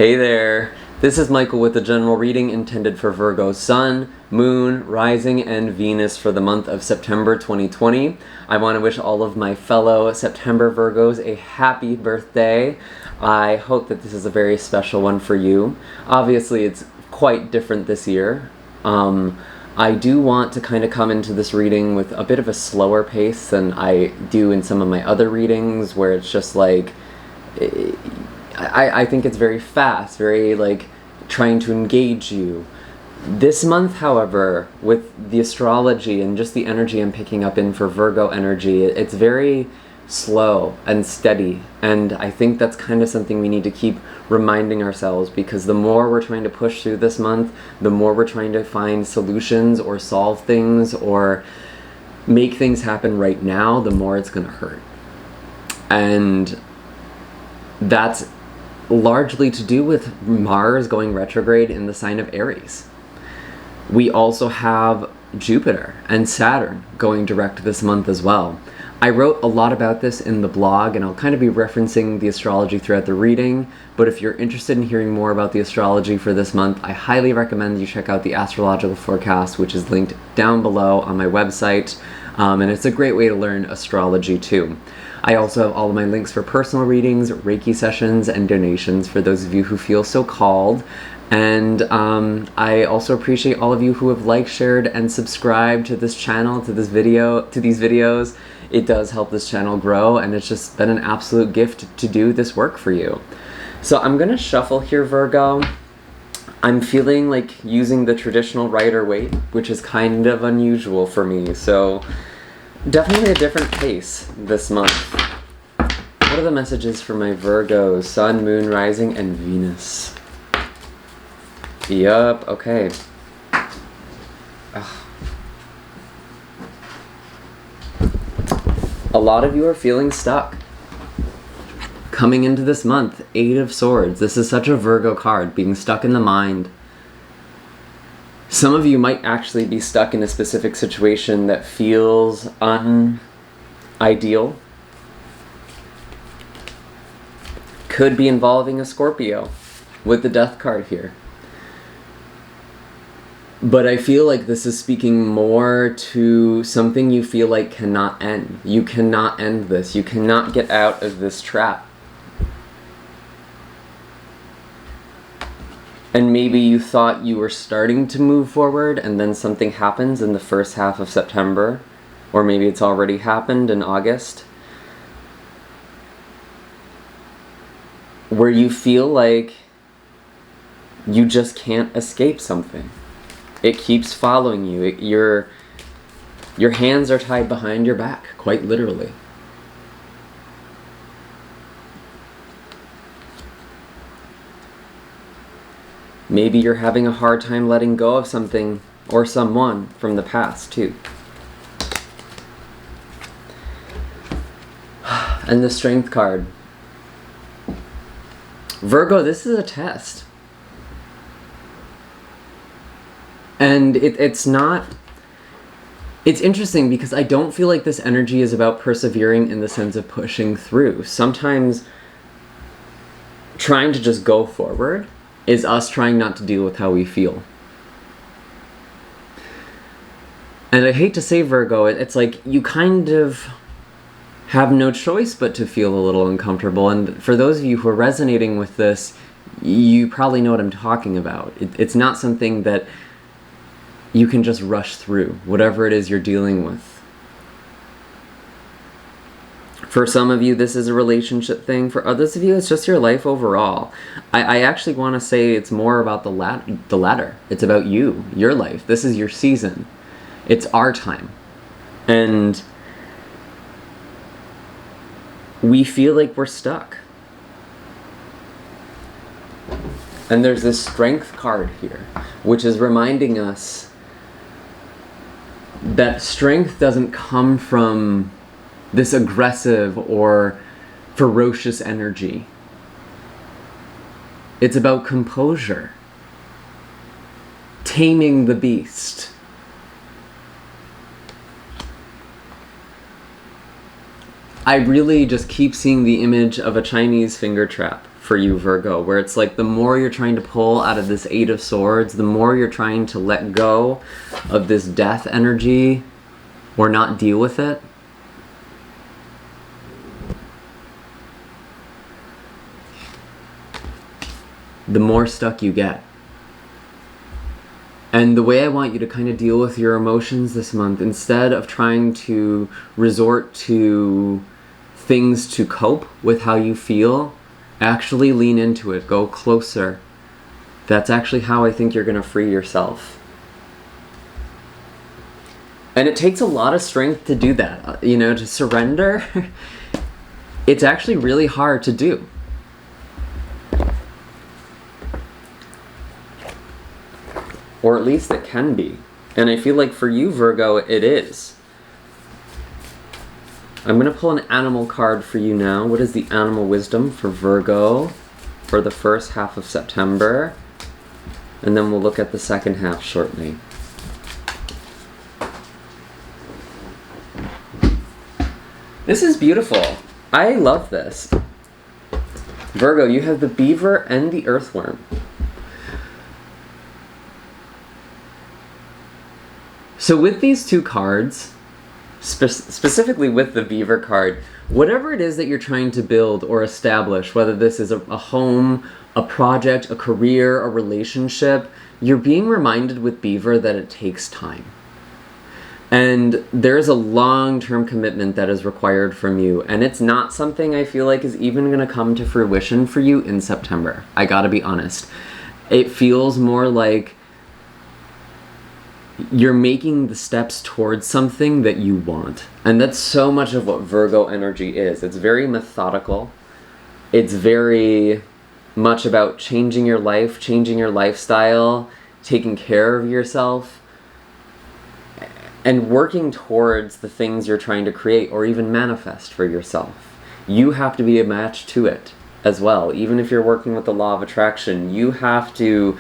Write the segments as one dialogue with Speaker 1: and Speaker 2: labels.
Speaker 1: Hey there, this is Michael with the general reading intended for Virgo Sun, Moon, Rising, and Venus for the month of September 2020. I want to wish all of my fellow September Virgos a happy birthday. I hope that this is a very special one for you. Obviously, it's quite different this year. I do want to kind of come into this reading with a bit of a slower pace than I do in some of my other readings, where it's just like, I think it's very fast, very like trying to engage you. This month, however, with the astrology and just the energy I'm picking up in for Virgo energy, it's very slow and steady, and I think that's kind of something we need to keep reminding ourselves, because the more we're trying to push through this month, the more we're trying to find solutions or solve things or make things happen right now, the more it's going to hurt. And that's largely to do with Mars going retrograde in the sign of Aries. We also have Jupiter and Saturn going direct this month as well. I wrote a lot about this in the blog, and I'll kind of be referencing the astrology throughout the reading, but if you're interested in hearing more about the astrology for this month, I highly recommend you check out the astrological forecast, which is linked down below on my website, and it's a great way to learn astrology too. I also have all of my links for personal readings, Reiki sessions, and donations for those of you who feel so called. And I also appreciate all of you who have liked, shared, and subscribed to this channel, to these videos. It does help this channel grow, and it's just been an absolute gift to do this work for you. So I'm gonna shuffle here, Virgo. I'm feeling like using the traditional Rider-Waite, which is kind of unusual for me, so definitely a different pace this month. What are the messages for my Virgos? Sun, Moon, Rising, and Venus. Yup, okay. Ugh. A lot of you are feeling stuck. Coming into this month, Eight of Swords. This is such a Virgo card, being stuck in the mind. Some of you might actually be stuck in a specific situation that feels unideal. Could be involving a Scorpio with the Death card here. But I feel like this is speaking more to something you feel like cannot end. You cannot end this. You cannot get out of this trap. And maybe you thought you were starting to move forward, and then something happens in the first half of September, or maybe it's already happened in August, where you feel like you just can't escape something. It keeps following you. Your hands are tied behind your back, quite literally. Maybe you're having a hard time letting go of something or someone from the past, too. And the Strength card. Virgo, this is a test. And it's interesting because I don't feel like this energy is about persevering in the sense of pushing through. Sometimes trying to just go forward is us trying not to deal with how we feel. And I hate to say, Virgo, it's like you kind of have no choice but to feel a little uncomfortable. And for those of you who are resonating with this, you probably know what I'm talking about. It's not something that you can just rush through, whatever it is you're dealing with. For some of you, this is a relationship thing. For others of you, it's just your life overall. I actually want to say it's more about the latter. It's about you, your life. This is your season. It's our time. And we feel like we're stuck. And there's this Strength card here, which is reminding us that strength doesn't come from this aggressive or ferocious energy. It's about composure, taming the beast. I really just keep seeing the image of a Chinese finger trap for you, Virgo, where it's like the more you're trying to pull out of this Eight of Swords, the more you're trying to let go of this death energy or not deal with it. The more stuck you get. And the way I want you to kind of deal with your emotions this month, instead of trying to resort to things to cope with how you feel, actually lean into it, go closer. That's actually how I think you're going to free yourself. And it takes a lot of strength to do that, you know, to surrender. It's actually really hard to do. Or at least it can be. And I feel like for you, Virgo, it is. I'm going to pull an animal card for you now. What is the animal wisdom for Virgo for the first half of September? And then we'll look at the second half shortly. This is beautiful. I love this. Virgo, you have the beaver and the earthworm. So with these two cards, specifically with the beaver card, whatever it is that you're trying to build or establish, whether this is a home, a project, a career, a relationship, you're being reminded with beaver that it takes time. And there's a long-term commitment that is required from you. And it's not something I feel like is even going to come to fruition for you in September. I gotta be honest. It feels more like you're making the steps towards something that you want. And that's so much of what Virgo energy is. It's very methodical. It's very much about changing your life, changing your lifestyle, taking care of yourself, and working towards the things you're trying to create or even manifest for yourself. You have to be a match to it as well. Even if you're working with the law of attraction, you have to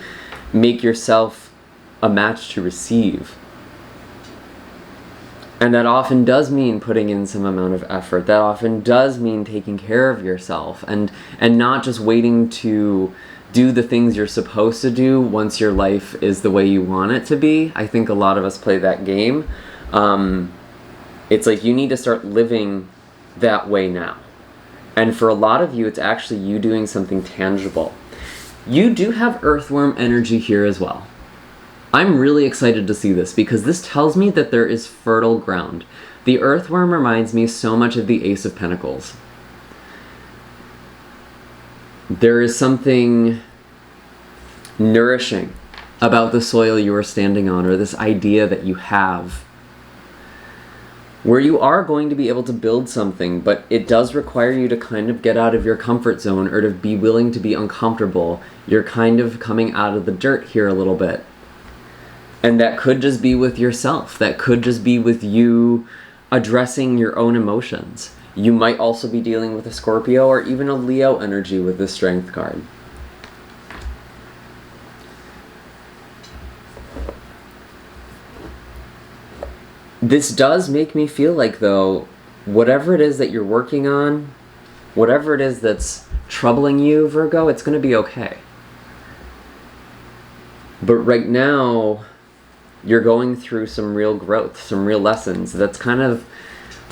Speaker 1: make yourself a match to receive. And that often does mean putting in some amount of effort. That often does mean taking care of yourself and not just waiting to do the things you're supposed to do once your life is the way you want it to be. I think a lot of us play that game. It's like you need to start living that way now. And for a lot of you, it's actually you doing something tangible. You do have earthworm energy here as well. I'm really excited to see this because this tells me that there is fertile ground. The earthworm reminds me so much of the Ace of Pentacles. There is something nourishing about the soil you are standing on, or this idea that you have, where you are going to be able to build something, but it does require you to kind of get out of your comfort zone or to be willing to be uncomfortable. You're kind of coming out of the dirt here a little bit. And that could just be with yourself. That could just be with you addressing your own emotions. You might also be dealing with a Scorpio or even a Leo energy with the Strength card. This does make me feel like, though, whatever it is that you're working on, whatever it is that's troubling you, Virgo, it's going to be okay. But right now, you're going through some real growth, some real lessons. That's kind of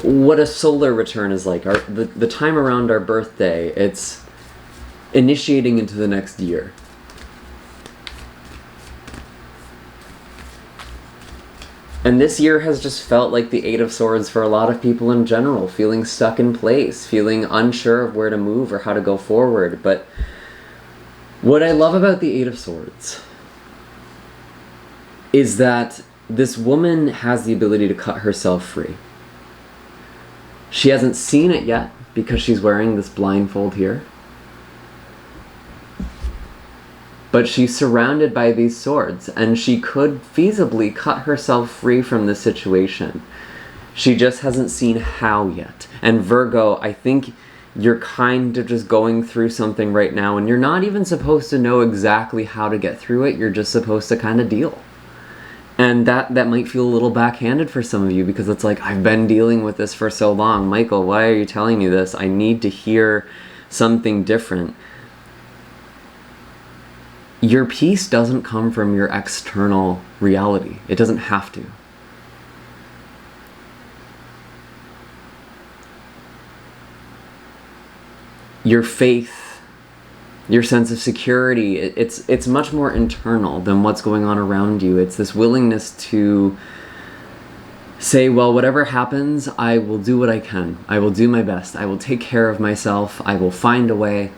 Speaker 1: what a solar return is like. The time around our birthday, it's initiating into the next year. And this year has just felt like the Eight of Swords for a lot of people in general, feeling stuck in place, feeling unsure of where to move or how to go forward. But what I love about the Eight of Swords is that this woman has the ability to cut herself free. She hasn't seen it yet because she's wearing this blindfold here. But she's surrounded by these swords, and she could feasibly cut herself free from this situation. She just hasn't seen how yet. And Virgo, I think you're kind of just going through something right now, and you're not even supposed to know exactly how to get through it. You're just supposed to kind of deal. And that might feel a little backhanded for some of you, because it's like, I've been dealing with this for so long. Michael, why are you telling me this? I need to hear something different. your peace doesn't come from your external reality. It doesn't have to. Your faith, your sense of security, it's much more internal than what's going on around you. It's this willingness to say, well, whatever happens, I will do what I can. I will do my best. I will take care of myself. I will find a way.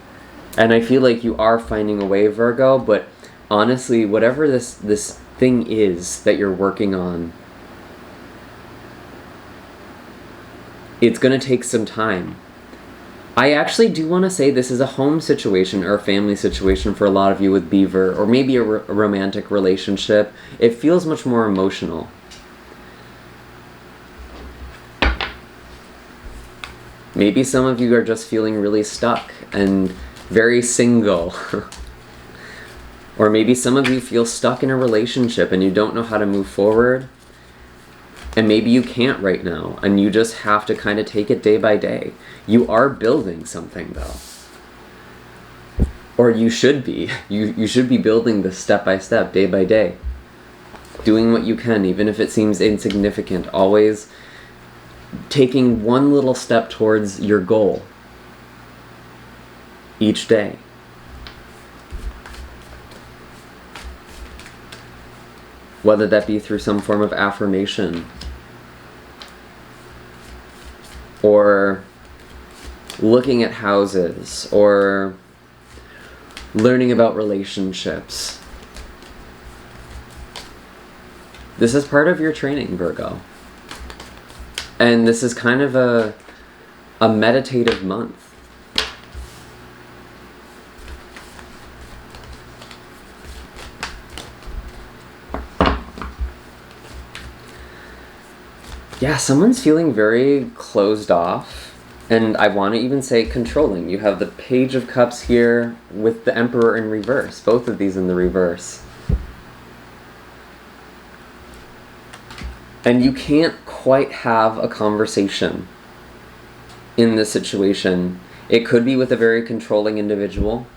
Speaker 1: And I feel like you are finding a way, Virgo, but honestly, whatever this thing is that you're working on, it's going to take some time. I actually do want to say this is a home situation or a family situation for a lot of you with Beaver, or maybe a romantic relationship. It feels much more emotional. Maybe some of you are just feeling really stuck and very single. Or maybe some of you feel stuck in a relationship and you don't know how to move forward. And maybe you can't right now, and you just have to kind of take it day by day. You are building something, though. Or you should be. You should be building this step by step, day by day. Doing what you can, even if it seems insignificant. Always taking one little step towards your goal each day. Whether that be through some form of affirmation, or looking at houses, or learning about relationships. This is part of your training, Virgo. And this is kind of a meditative month. Yeah, someone's feeling very closed off, and I want to even say controlling. You have the Page of Cups here with the Emperor in reverse, both of these in the reverse. And you can't quite have a conversation in this situation. It could be with a very controlling individual,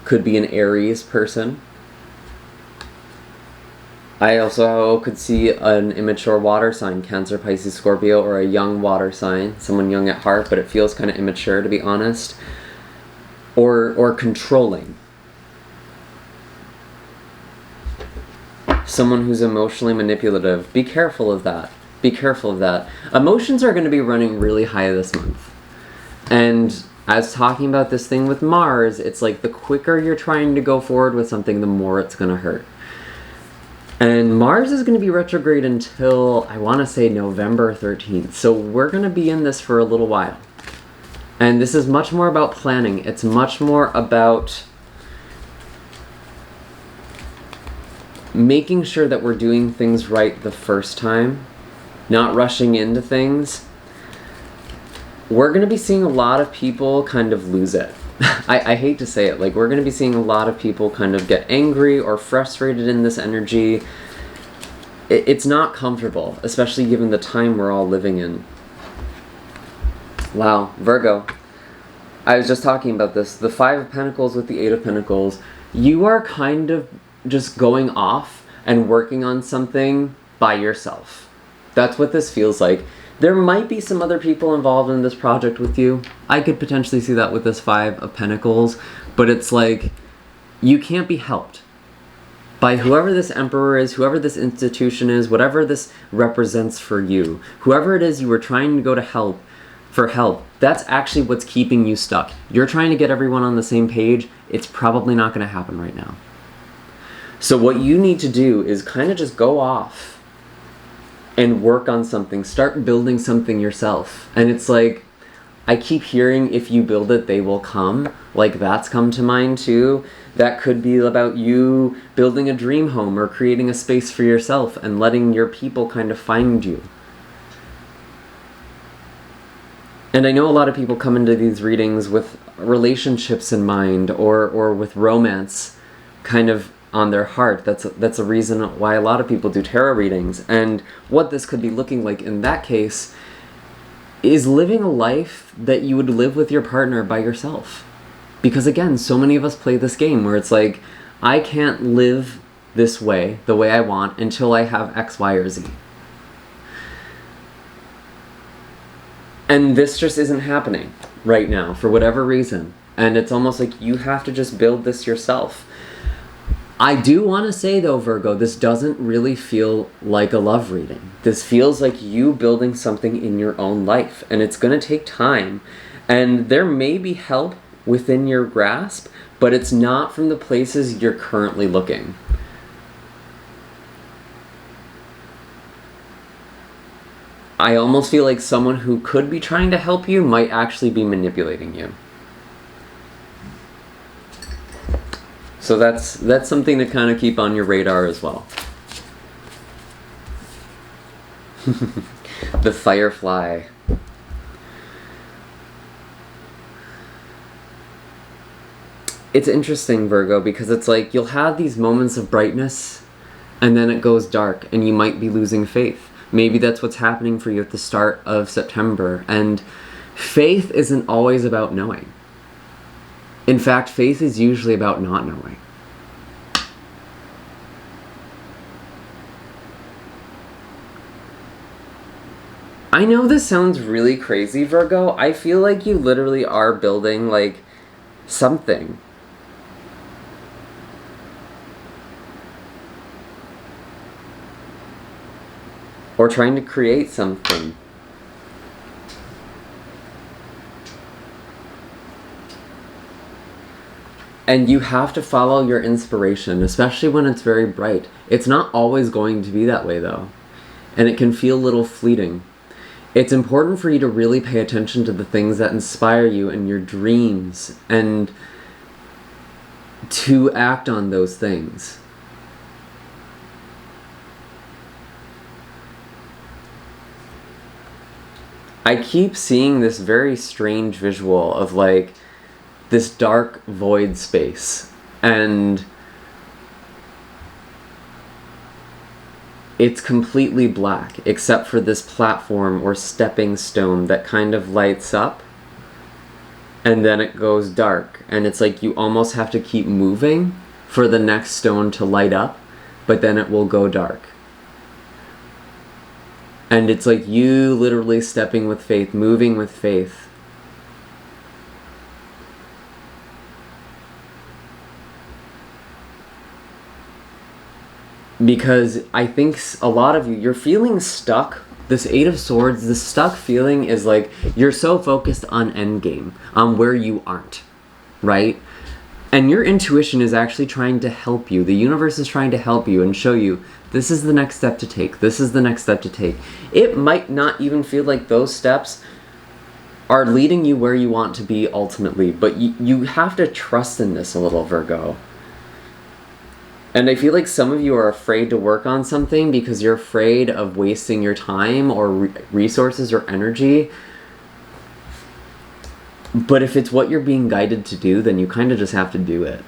Speaker 1: could be an Aries person. I also could see an immature water sign, Cancer, Pisces, Scorpio, or a young water sign, someone young at heart, but it feels kind of immature, to be honest. Or controlling. Someone who's emotionally manipulative. Be careful of that. Be careful of that. Emotions are going to be running really high this month. And as talking about this thing with Mars, it's like the quicker you're trying to go forward with something, the more it's going to hurt. And Mars is going to be retrograde until, I want to say, November 13th. So we're going to be in this for a little while. And this is much more about planning. It's much more about making sure that we're doing things right the first time, not rushing into things. We're going to be seeing a lot of people kind of lose it. I hate to say it, like, we're going to be seeing a lot of people kind of get angry or frustrated in this energy. It's not comfortable, especially given the time we're all living in. Wow, Virgo. I was just talking about this. The Five of Pentacles with the Eight of Pentacles. You are kind of just going off and working on something by yourself. That's what this feels like. There might be some other people involved in this project with you. I could potentially see that with this Five of Pentacles, but it's like, you can't be helped by whoever this emperor is, whoever this institution is, whatever this represents for you. Whoever it is you were trying to go to help, that's actually what's keeping you stuck. You're trying to get everyone on the same page. It's probably not going to happen right now. So what you need to do is kind of just go off and work on something. Start building something yourself. And it's like, I keep hearing, if you build it, they will come. Like, that's come to mind too. That could be about you building a dream home or creating a space for yourself and letting your people kind of find you. And I know a lot of people come into these readings with relationships in mind, or with romance kind of on their heart. That's a reason why a lot of people do tarot readings. And what this could be looking like in that case is living a life that you would live with your partner by yourself. Because again, so many of us play this game where it's like, I can't live this way, the way I want, until I have X, Y, or Z. And this just isn't happening right now, for whatever reason. And it's almost like you have to just build this yourself. I do want to say though, Virgo, this doesn't really feel like a love reading. This feels like you building something in your own life, and it's going to take time. And there may be help within your grasp, but it's not from the places you're currently looking. I almost feel like someone who could be trying to help you might actually be manipulating you. So that's something to kind of keep on your radar as well. The firefly. It's interesting, Virgo, because it's like you'll have these moments of brightness and then it goes dark and you might be losing faith. Maybe that's what's happening for you at the start of September. And faith isn't always about knowing. In fact, faith is usually about not knowing. I know this sounds really crazy, Virgo. I feel like you literally are building, like, something. Or trying to create something. And you have to follow your inspiration, especially when it's very bright. It's not always going to be that way, though. And it can feel a little fleeting. It's important for you to really pay attention to the things that inspire you in your dreams and to act on those things. I keep seeing this very strange visual of like this dark void space, and it's completely black except for this platform or stepping stone that kind of lights up and then it goes dark, and it's like you almost have to keep moving for the next stone to light up, but then it will go dark. And it's like you literally stepping with faith, moving with faith. Because I think a lot of you're feeling stuck. This Eight of Swords, this stuck feeling is like you're so focused on endgame, on where you aren't, right? And your intuition is actually trying to help you. The universe is trying to help you and show you this is the next step to take. This is the next step to take. It might not even feel like those steps are leading you where you want to be ultimately, but you have to trust in this a little, Virgo. And I feel like some of you are afraid to work on something because you're afraid of wasting your time or resources or energy. But if it's what you're being guided to do, then you kind of just have to do it.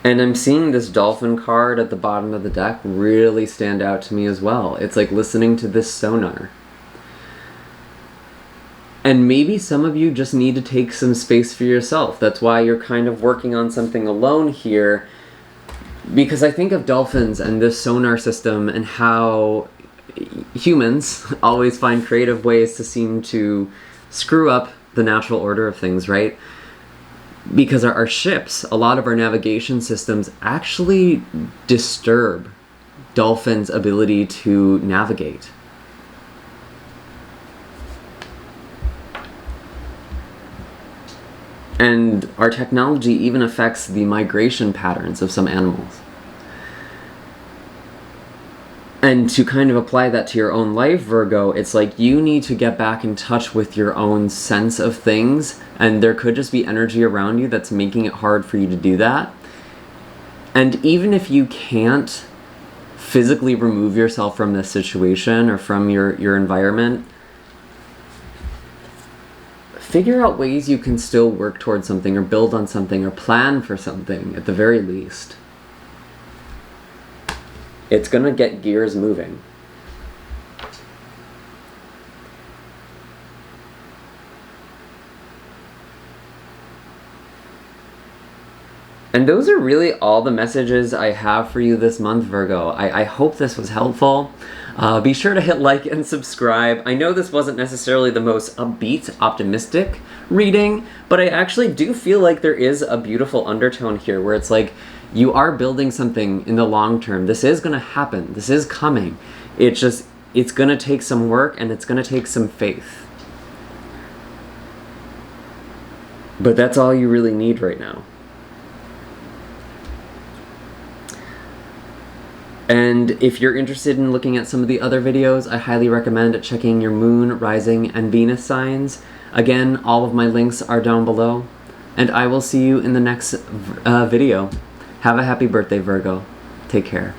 Speaker 1: And I'm seeing this dolphin card at the bottom of the deck really stand out to me as well. It's like listening to this sonar. And maybe some of you just need to take some space for yourself. That's why you're kind of working on something alone here. Because I think of dolphins and this sonar system and how humans always find creative ways to seem to screw up the natural order of things, right? Because our ships, a lot of our navigation systems actually disturb dolphins' ability to navigate. And our technology even affects the migration patterns of some animals. And to kind of apply that to your own life, Virgo, it's like you need to get back in touch with your own sense of things, and there could just be energy around you that's making it hard for you to do that. And even if you can't physically remove yourself from this situation or from your environment, figure out ways you can still work towards something or build on something or plan for something at the very least. It's gonna get gears moving. And those are really all the messages I have for you this month, Virgo. I hope this was helpful. Be sure to hit like and subscribe. I know this wasn't necessarily the most upbeat, optimistic reading, but I actually do feel like there is a beautiful undertone here where it's like you are building something in the long term. This is going to happen. This is coming. It's going to take some work and it's going to take some faith. But that's all you really need right now. And if you're interested in looking at some of the other videos, I highly recommend checking your moon, rising, and Venus signs. Again, all of my links are down below. And I will see you in the next video. Have a happy birthday, Virgo. Take care.